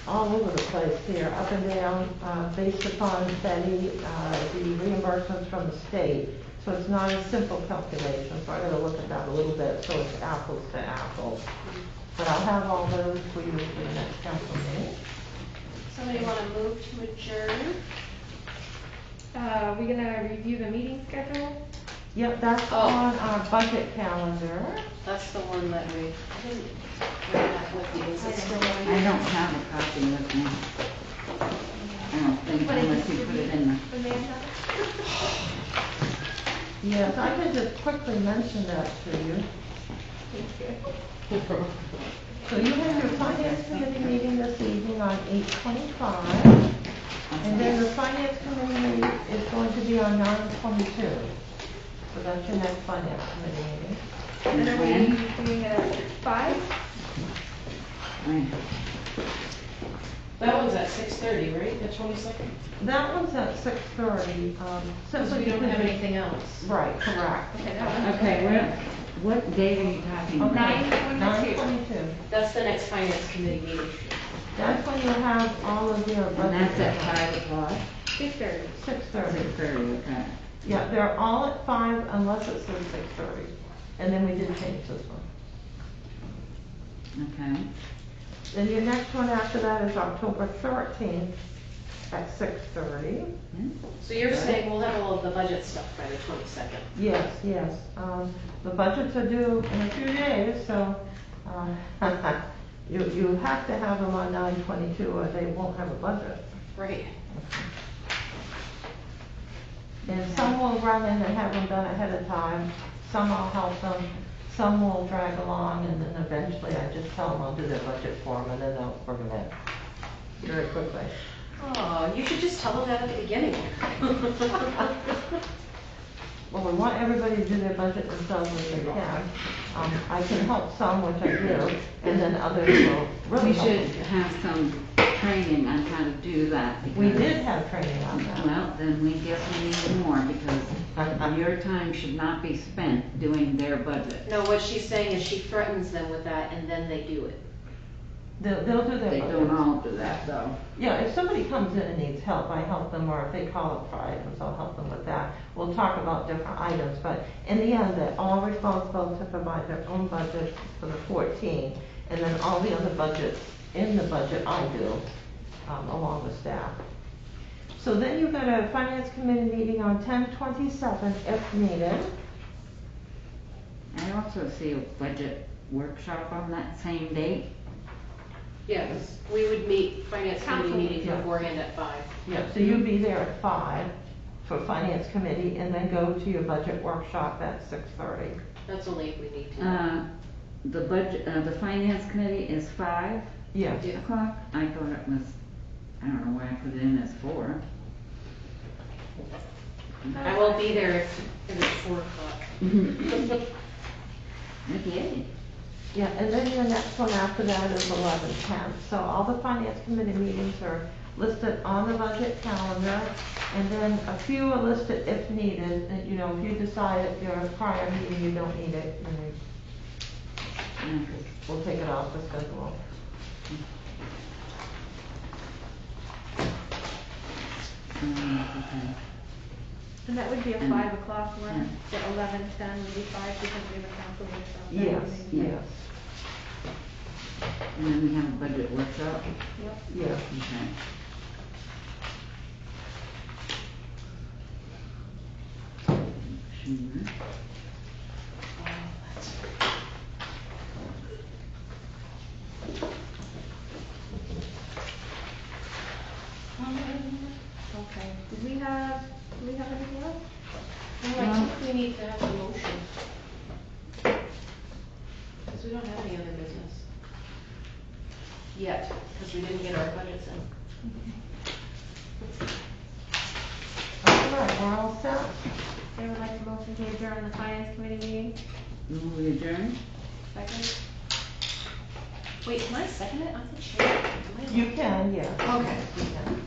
all over the place here, up and down, based upon Betty, the reimbursements from the state. So it's not a simple calculation, so I gotta look at that a little bit, so it's apples to apples. But I'll have all those for you for the next council meeting. Somebody want to move to adjourn? We're gonna review the meeting schedule. Yep, that's Oh. on our budget calendar. That's the one that I didn't bring that with me. Is it still on? I don't have a copy with me. I don't think But I unless can you put review it in the. the main stuff. Yes, I can just quickly mention that to you. Thank you. So you have your finance committee meeting this evening on 8:25. And then the finance committee meeting is going to be on 9:22. So that's your next finance committee meeting. And then we're doing it at 5. Right. That one's at 6:30, right, the 22nd? That one's at 6:30, Because simply we don't because have we- anything else. Right, correct. Okay, that one's Okay, what date are you talking about? 9:22. 9:22. That's the next finance committee meeting. That's when you'll have all of your budget. And that's at 5 o'clock? 6:30. 6:30. 6:30, okay. Yeah, they're all at 5 unless it says 6:30. And then we did change this one. Okay. Then your next one after that is October 13th at 6:30. Yeah. So you're saying we'll have all of the budget stuff by the 22nd? Yes, yes. The budgets are due in a few days, so you have to have them on 9/22 or they won't have a budget. Right. And some will run in and have them done ahead of time, some I'll help them, some will drag along, and then eventually I just tell them I'll do their budget for them, and then they'll bring them in very quickly. Oh, you should just tell them that at the beginning. Well, we want everybody to do their budget themselves as they can. I can help some, which I do, and then others will really We help should them. have some training on how to do that. We because- did have training on that. Well, then we guess we need more because your time should not be spent doing their budget. No, what she's saying is she threatens them with that and then they do it. They'll do their They budgets. don't all do that though. Yeah, if somebody comes in and needs help, I help them, or if they call up for items, I'll help them with that. We'll talk about different items, but in the end, they're all responsible to provide their own budget for the 14, and then all the other budgets, in the budget, I do, along with staff. So then you've got a finance committee meeting on 10/27 if needed. I also see a budget workshop on that same date. Yes, we would meet finance committee Council meeting meeting. beforehand at 5. Yeah, so you'll be there at 5 for finance committee, and then go to your budget workshop at 6:30. That's only if we need to. The budget, the finance committee is 5 Yes. Yeah. o'clock. I thought it was, I don't know why I put it in as 4. I won't be there if it's 4 o'clock. Okay. Yeah, and then your next one after that is 11/10. So all the finance committee meetings are listed on the budget calendar, and then a few are listed if needed. And, you know, if you decide at your prior meeting you don't need it, then we'll take it off the schedule. Okay. And that would be a And- 5 o'clock one, yeah. the 11:10 would be 5 because we have a council workshop. that Yes, evening. yes, And then we have a budget workshop. Yep. yes. Okay. Sure. Okay, do we have anything else? No, I think we need to have a motion. Because we don't have any other business. Yet, because we didn't get our budgets in. All right, we're all set? They would like to motion to adjourn the finance committee meeting. Will we adjourn? Second. Wait, can I second it? I'm the chair. You can, yes. Okay. You can.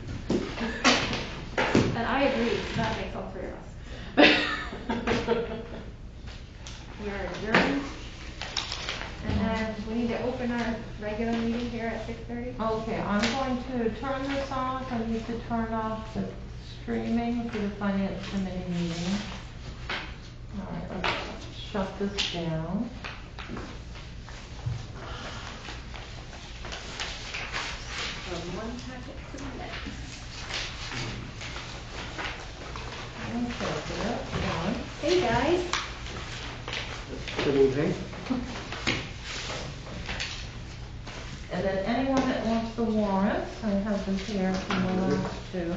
And I agree, that makes all 3 of us. We are adjourned. And then we need to open our regular meeting here at 6:30. Okay, I'm going to turn this off. I need to turn off the streaming for the finance committee meeting. All right, let's shut this down. From one packet to the next. Okay, so that's done. Hey, guys. Good evening. And then anyone that wants the warrants, I have them here from the last two.